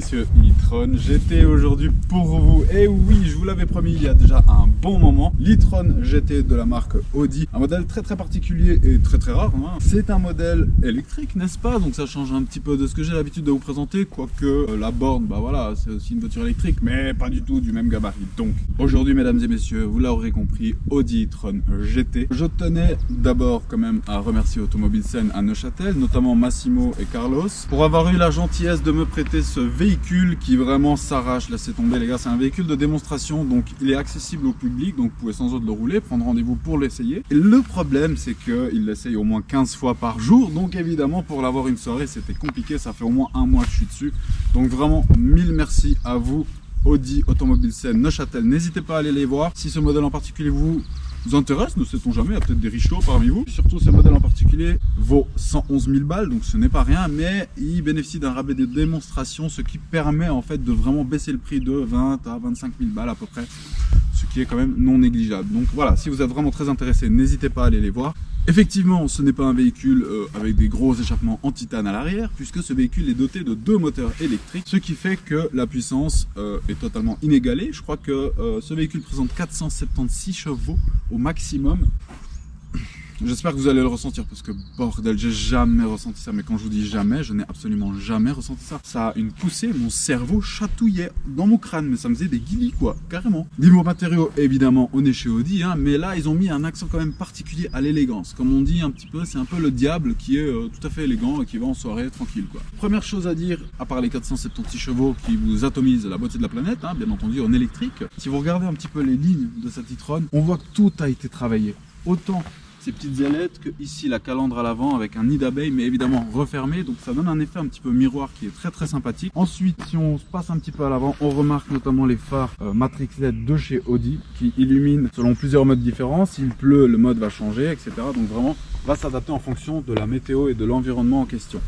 messieurs, e-tron GT aujourd'hui pour vous. Et oui, je vous l'avais promis il y a déjà un bon moment. L'e-tron GT de la marque Audi, un modèle très particulier et très rare. Hein. C'est un modèle électrique, n'est-ce pas? Donc ça change un petit peu de ce que j'ai l'habitude de vous présenter, quoique la borne, bah voilà, c'est aussi une voiture électrique, mais pas du tout du même gabarit. Donc aujourd'hui, mesdames et messieurs, vous l'aurez compris, Audi e-tron GT. Je tenais d'abord quand même à remercier Automobile Scène à Neuchâtel, notamment Massimo et Carlos, pour avoir eu la gentillesse de me prêter ce véhicule qui vraiment s'arrache. Laissez tomber les gars, c'est un véhicule de démonstration, donc il est accessible au public, donc vous pouvez sans autre le rouler, prendre rendez-vous pour l'essayer. Et le problème, c'est qu'il l'essaye au moins 15 fois par jour, donc évidemment pour l'avoir une soirée c'était compliqué, ça fait au moins un mois que je suis dessus. Donc vraiment mille merci à vous Audi Automobile Scène Neuchâtel, n'hésitez pas à aller les voir. Si ce modèle en particulier vous intéresse, ne sait-on jamais, il y a peut-être des richots parmi vous. Surtout ce modèle en particulier vaut 111 000 balles, donc ce n'est pas rien, mais il bénéficie d'un rabais de démonstration, ce qui permet en fait de vraiment baisser le prix de 20 à 25 000 balles à peu près, ce qui est quand même non négligeable. Donc voilà, si vous êtes vraiment très intéressé, n'hésitez pas à aller les voir. Effectivement, ce n'est pas un véhicule avec des gros échappements en titane à l'arrière, puisque ce véhicule est doté de 2 moteurs électriques, ce qui fait que la puissance est totalement inégalée. Je crois que ce véhicule présente 476 chevaux au maximum. J'espère que vous allez le ressentir, parce que bordel, j'ai jamais ressenti ça. Mais quand je vous dis jamais, je n'ai absolument jamais ressenti ça. Ça a une poussée, mon cerveau chatouillait dans mon crâne, mais ça me faisait des guilis quoi, carrément. Niveau matériaux, évidemment, on est chez Audi, hein, mais là ils ont mis un accent quand même particulier à l'élégance. Comme on dit un petit peu, c'est un peu le diable qui est tout à fait élégant et qui va en soirée tranquille quoi. Première chose à dire, à part les 476 chevaux qui vous atomisent la beauté de la planète, hein, bien entendu en électrique, si vous regardez un petit peu les lignes de cette e-tron, on voit que tout a été travaillé. Autant ces petites ailettes que ici la calandre à l'avant avec un nid d'abeille mais évidemment refermé, donc ça donne un effet un petit peu miroir qui est très sympathique. Ensuite, si on se passe un petit peu à l'avant, on remarque notamment les phares Matrix LED de chez Audi qui illuminent selon plusieurs modes différents. S'il pleut, le mode va changer, etc. Donc vraiment va s'adapter en fonction de la météo et de l'environnement en question.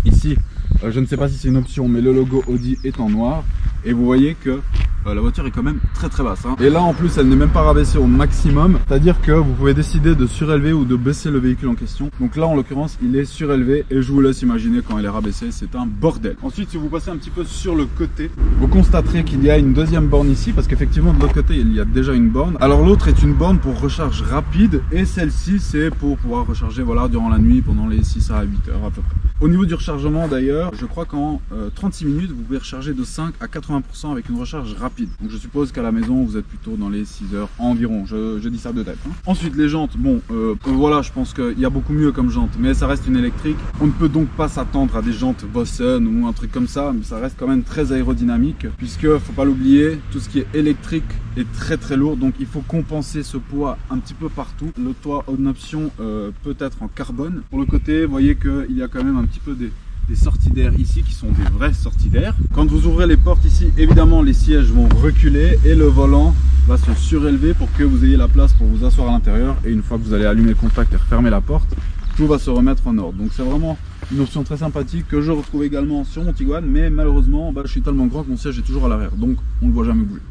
Ici, je ne sais pas si c'est une option, mais le logo Audi est en noir et vous voyez que la voiture est quand même très basse, hein. Et là en plus elle n'est même pas rabaissée au maximum, c'est à dire que vous pouvez décider de surélever ou de baisser le véhicule en question. Donc là en l'occurrence il est surélevé et je vous laisse imaginer quand elle est rabaissée, c'est un bordel. Ensuite si vous passez un petit peu sur le côté, vous constaterez qu'il y a une deuxième borne ici, parce qu'effectivement de l'autre côté il y a déjà une borne. Alors l'autre est une borne pour recharge rapide et celle-ci c'est pour pouvoir recharger voilà, durant la nuit pendant les 6 à 8 heures à peu près. Au niveau du rechargement d'ailleurs, je crois qu'en 36 minutes vous pouvez recharger de 5 à 80% avec une recharge rapide. Donc je suppose qu'à la maison vous êtes plutôt dans les 6 heures environ, je dis ça de tête, hein. Ensuite les jantes, bon voilà, je pense qu'il y a beaucoup mieux comme jantes, mais ça reste une électrique. On ne peut donc pas s'attendre à des jantes Bossen ou un truc comme ça, mais ça reste quand même très aérodynamique, puisque faut pas l'oublier, tout ce qui est électrique est très lourd, donc il faut compenser ce poids un petit peu partout. Le toit en option peut être en carbone. Pour le côté, vous voyez qu'il y a quand même un petit peu des sorties d'air ici qui sont des vraies sorties d'air. Quand vous ouvrez les portes ici, évidemment les sièges vont reculer et le volant va se surélever pour que vous ayez la place pour vous asseoir à l'intérieur, et une fois que vous allez allumer le contact et refermer la porte, tout va se remettre en ordre. Donc c'est vraiment une option très sympathique que je retrouve également sur mon Tiguan, mais malheureusement je suis tellement grand que mon siège est toujours à l'arrière, donc on ne le voit jamais bouger.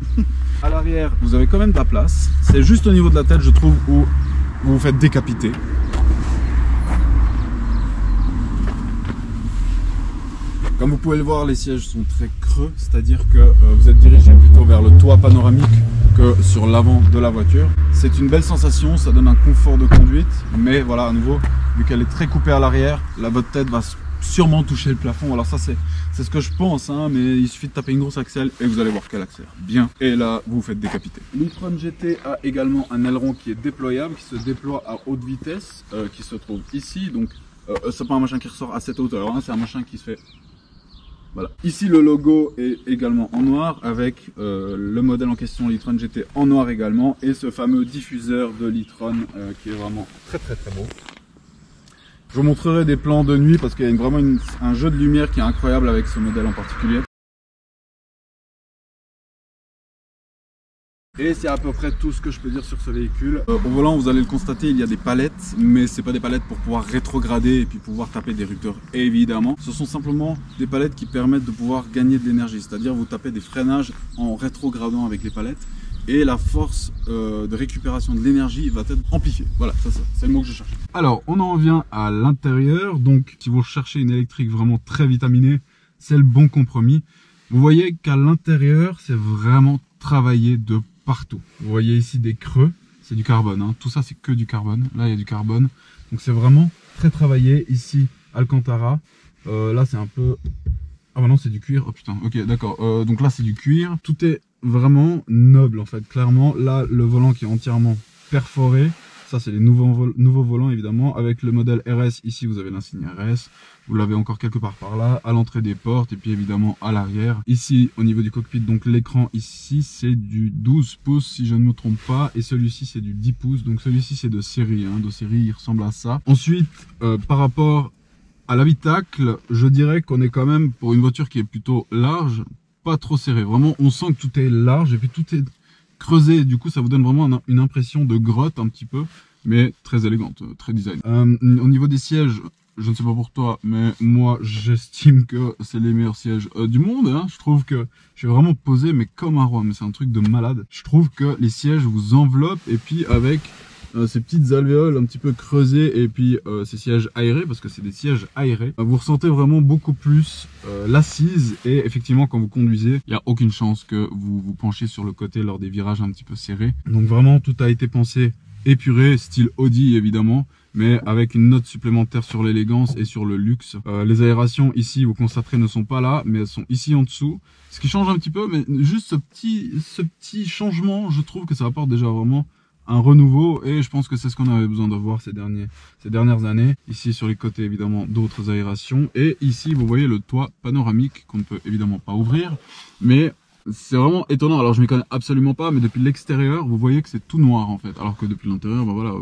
À l'arrière vous avez quand même de la place, c'est juste au niveau de la tête je trouve où vous vous faites décapiter. Comme vous pouvez le voir, les sièges sont très creux, c'est-à-dire que vous êtes dirigé plutôt vers le toit panoramique que sur l'avant de la voiture. C'est une belle sensation, ça donne un confort de conduite, mais voilà, à nouveau, vu qu'elle est très coupée à l'arrière, votre tête va sûrement toucher le plafond. Alors ça c'est ce que je pense, hein, mais il suffit de taper une grosse accel et vous allez voir qu'elle accélère bien. Et là, vous vous faites décapiter. L'e-tron GT a également un aileron qui est déployable, qui se déploie à haute vitesse, qui se trouve ici. Donc c'est pas un machin qui ressort à cette hauteur, hein, c'est un machin qui se fait... Voilà. Ici le logo est également en noir avec le modèle en question, l'e-tron GT en noir également, et ce fameux diffuseur de l'e-tron qui est vraiment très beau. Je vous montrerai des plans de nuit parce qu'il y a vraiment un jeu de lumière qui est incroyable avec ce modèle en particulier. Et c'est à peu près tout ce que je peux dire sur ce véhicule. Au volant, vous allez le constater, il y a des palettes, mais c'est pas des palettes pour pouvoir rétrograder et puis pouvoir taper des rupteurs, évidemment. Ce sont simplement des palettes qui permettent de pouvoir gagner de l'énergie, c'est-à-dire vous tapez des freinages en rétrogradant avec les palettes et la force de récupération de l'énergie va être amplifiée. Voilà, c'est le mot que je cherche. Alors, on en vient à l'intérieur. Donc, si vous recherchez une électrique vraiment très vitaminée, c'est le bon compromis. Vous voyez qu'à l'intérieur, c'est vraiment travaillé de partout. Vous voyez ici des creux, c'est du carbone, hein. Tout ça c'est que du carbone. Là il y a du carbone, donc c'est vraiment très travaillé. Ici Alcantara, là c'est un peu... Ah bah non, c'est du cuir, oh putain, ok d'accord. Donc là c'est du cuir, tout est vraiment noble en fait, clairement. Là le volant qui est entièrement perforé, ça c'est les nouveaux volants évidemment, avec le modèle RS. Ici vous avez l'insigne RS, vous l'avez encore quelque part par là, à l'entrée des portes, et puis évidemment à l'arrière. Ici au niveau du cockpit, donc l'écran ici c'est du 12 pouces si je ne me trompe pas, et celui-ci c'est du 10 pouces, donc celui-ci c'est de série, hein. De série il ressemble à ça. Ensuite par rapport à l'habitacle, je dirais qu'on est quand même, pour une voiture qui est plutôt large, pas trop serré. Vraiment, on sent que tout est large et puis tout est creusé. Du coup, ça vous donne vraiment une impression de grotte un petit peu, mais très élégante, très design. Au niveau des sièges, je ne sais pas pour toi, mais moi, j'estime que c'est les meilleurs sièges du monde, hein. Je trouve que je suis vraiment posé, mais comme un roi, mais c'est un truc de malade. Je trouve que les sièges vous enveloppent, et puis avec... ces petites alvéoles un petit peu creusées, et puis ces sièges aérés, parce que c'est des sièges aérés, vous ressentez vraiment beaucoup plus l'assise, et effectivement quand vous conduisez, il n'y a aucune chance que vous vous penchiez sur le côté lors des virages un petit peu serrés. Donc vraiment tout a été pensé épuré, style Audi évidemment, mais avec une note supplémentaire sur l'élégance et sur le luxe. Les aérations ici, vous constaterez, ne sont pas là, mais elles sont ici en dessous, ce qui change un petit peu, mais juste ce petit changement, je trouve que ça apporte déjà vraiment un renouveau, et je pense que c'est ce qu'on avait besoin de voir ces dernières années. Ici sur les côtés évidemment d'autres aérations, et ici vous voyez le toit panoramique qu'on ne peut évidemment pas ouvrir, mais c'est vraiment étonnant. Alors je m'y connais absolument pas, mais depuis l'extérieur vous voyez que c'est tout noir en fait, alors que depuis l'intérieur bah voilà,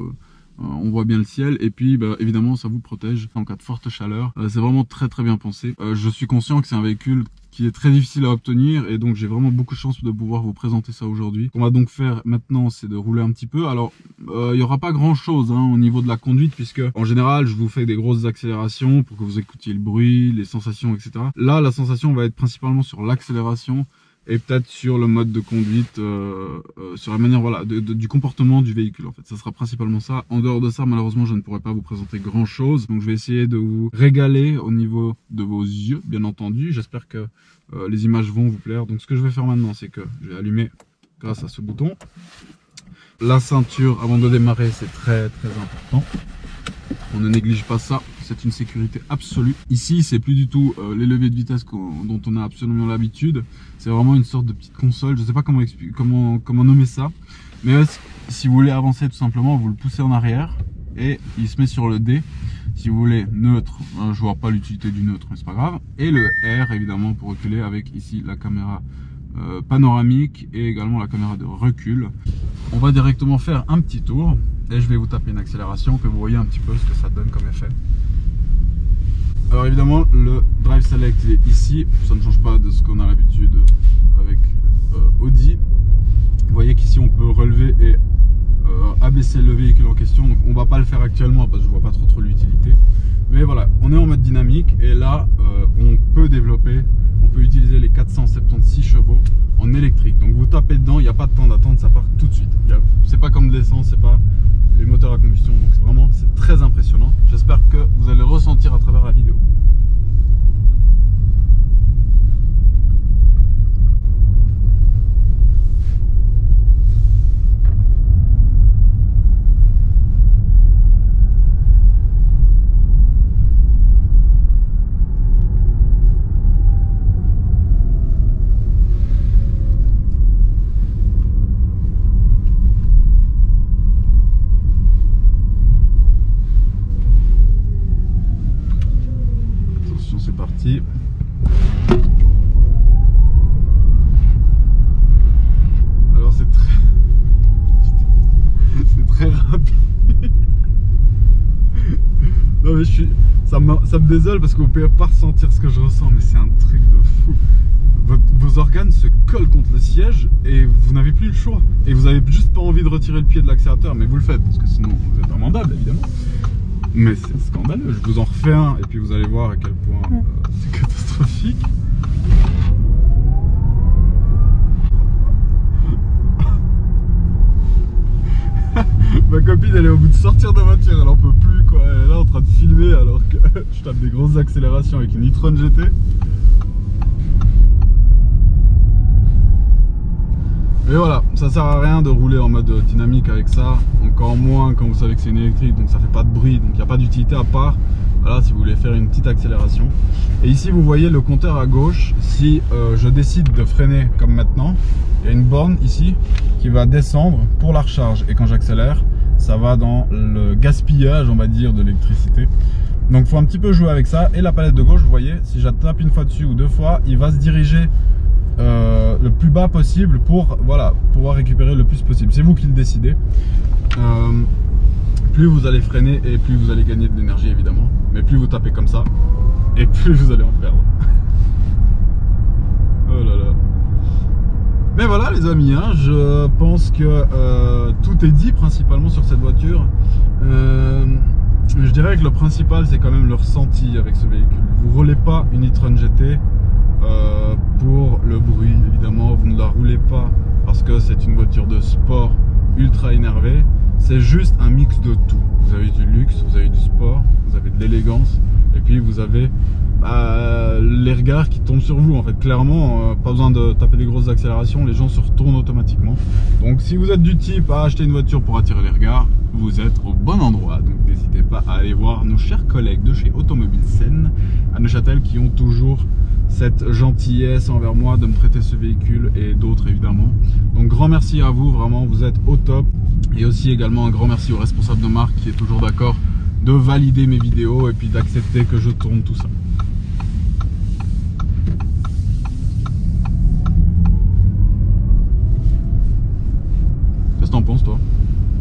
on voit bien le ciel, et puis bah, évidemment ça vous protège en cas de forte chaleur. C'est vraiment très bien pensé. Je suis conscient que c'est un véhicule qui est très difficile à obtenir, et donc j'ai vraiment beaucoup de chance de pouvoir vous présenter ça aujourd'hui. Ce qu'on va donc faire maintenant, c'est de rouler un petit peu. Alors il n'y aura pas grand chose hein, au niveau de la conduite, puisque en général je vous fais des grosses accélérations pour que vous écoutiez le bruit, les sensations, etc. Là la sensation va être principalement sur l'accélération, et peut-être sur le mode de conduite, sur la manière voilà, du comportement du véhicule en fait. Ça sera principalement ça. En dehors de ça, malheureusement, je ne pourrai pas vous présenter grand chose. Donc je vais essayer de vous régaler au niveau de vos yeux, bien entendu. J'espère que les images vont vous plaire. Donc ce que je vais faire maintenant, c'est que je vais allumer grâce à ce bouton. La ceinture avant de démarrer, c'est très important. On ne néglige pas ça, c'est une sécurité absolue. Ici, c'est plus du tout les leviers de vitesse dont on a absolument l'habitude. C'est vraiment une sorte de petite console. Je ne sais pas comment nommer ça. Mais si vous voulez avancer tout simplement, vous le poussez en arrière et il se met sur le D. Si vous voulez neutre, je vois pas l'utilité du neutre, mais c'est pas grave. Et le R évidemment pour reculer, avec ici la caméra panoramique et également la caméra de recul. On va directement faire un petit tour et je vais vous taper une accélération, que vous voyez un petit peu ce que ça donne comme effet. Alors évidemment le Drive Select il est ici, ça ne change pas de ce qu'on a l'habitude avec Audi. Vous voyez qu'ici on peut relever et abaisser le véhicule en question, donc on va pas le faire actuellement parce que je vois pas trop l'utilité. Mais voilà, on est en mode dynamique, et là on peut développer, on peut utiliser les 476 chevaux en électrique. Donc vous tapez dedans, il n'y a pas de temps d'attente, ça part tout de suite. C'est pas comme de l'essence, c'est pas les moteurs à combustion, donc c'est très impressionnant. J'espère que vous allez le ressentir à travers la vidéo. C'est parti. Alors c'est très rapide. Non mais ça me désole parce que vous pouvez pas ressentir ce que je ressens, mais c'est un truc de fou. Vos organes se collent contre le siège et vous n'avez plus le choix. Et vous avez juste pas envie de retirer le pied de l'accélérateur, mais vous le faites parce que sinon vous êtes amendable évidemment. Mais c'est scandaleux, je vous en refais un et puis vous allez voir à quel point c'est catastrophique. Ma copine elle est au bout de sortir de la voiture, elle en peut plus quoi, elle est là en train de filmer alors que je tape des grosses accélérations avec une e-tron GT. Mais voilà, ça sert à rien de rouler en mode dynamique avec ça, encore moins quand vous savez que c'est une électrique, donc ça fait pas de bruit, donc il n'y a pas d'utilité à part, voilà, si vous voulez faire une petite accélération. Et ici vous voyez le compteur à gauche. Si je décide de freiner comme maintenant, il y a une borne ici qui va descendre pour la recharge, et quand j'accélère, ça va dans le gaspillage, on va dire, de l'électricité. Donc il faut un petit peu jouer avec ça. Et la palette de gauche, vous voyez, si je tape une fois dessus ou deux fois, il va se diriger le plus bas possible pour voilà, pouvoir récupérer le plus possible. C'est vous qui le décidez. Plus vous allez freiner et plus vous allez gagner de l'énergie évidemment. Mais plus vous tapez comme ça et plus vous allez en perdre. Oh là là. Mais voilà les amis, hein, je pense que tout est dit principalement sur cette voiture. Je dirais que le principal c'est quand même le ressenti avec ce véhicule. Vous ne roulez pas une e-tron GT pour le bruit évidemment, vous ne la roulez pas parce que c'est une voiture de sport ultra énervée. C'est juste un mix de tout. Vous avez du luxe, vous avez du sport, vous avez de l'élégance et puis vous avez les regards qui tombent sur vous en fait. Clairement, pas besoin de taper des grosses accélérations, les gens se retournent automatiquement. Donc si vous êtes du type à acheter une voiture pour attirer les regards, vous êtes au bon endroit. Donc n'hésitez pas à aller voir nos chers collègues de chez Automobile Sen à Neuchâtel qui ont toujours cette gentillesse envers moi de me prêter ce véhicule et d'autres évidemment. Donc grand merci à vous, vraiment vous êtes au top. Et aussi également un grand merci au responsable de marque qui est toujours d'accord de valider mes vidéos et puis d'accepter que je tourne tout ça. Qu'est-ce que t'en penses toi?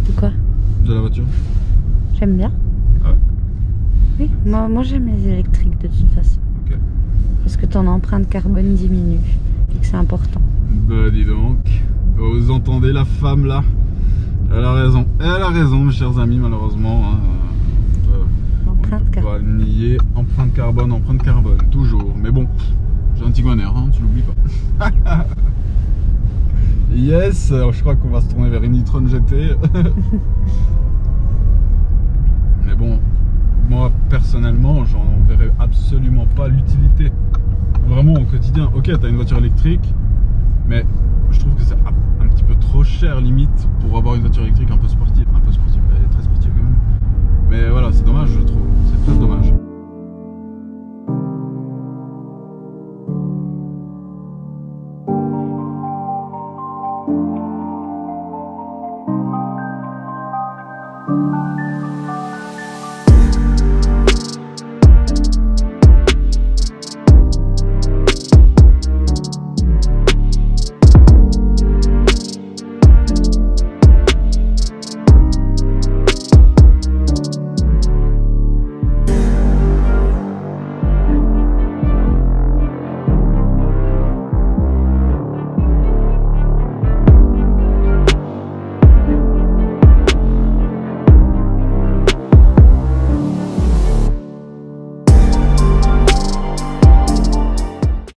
De quoi? De la voiture? J'aime bien. Ah ouais? Oui, moi j'aime les électriques de toute façon. Ok. Parce que ton empreinte carbone diminue et que c'est important. Bah dis donc, vous entendez la femme là? Elle a raison mes chers amis malheureusement. Hein. Empreinte carbone. On va nier empreinte carbone, toujours. Mais bon, j'ai un Tiguan R, hein, tu l'oublies pas. Yes, alors je crois qu'on va se tourner vers une e-tron GT. Mais bon, moi personnellement, j'en verrais absolument pas l'utilité. Vraiment au quotidien. Ok, t'as une voiture électrique, mais je trouve que c'est un petit peu trop cher limite pour avoir une voiture électrique un peu sportive. Elle est très sportive quand même. Mais voilà, c'est dommage je trouve.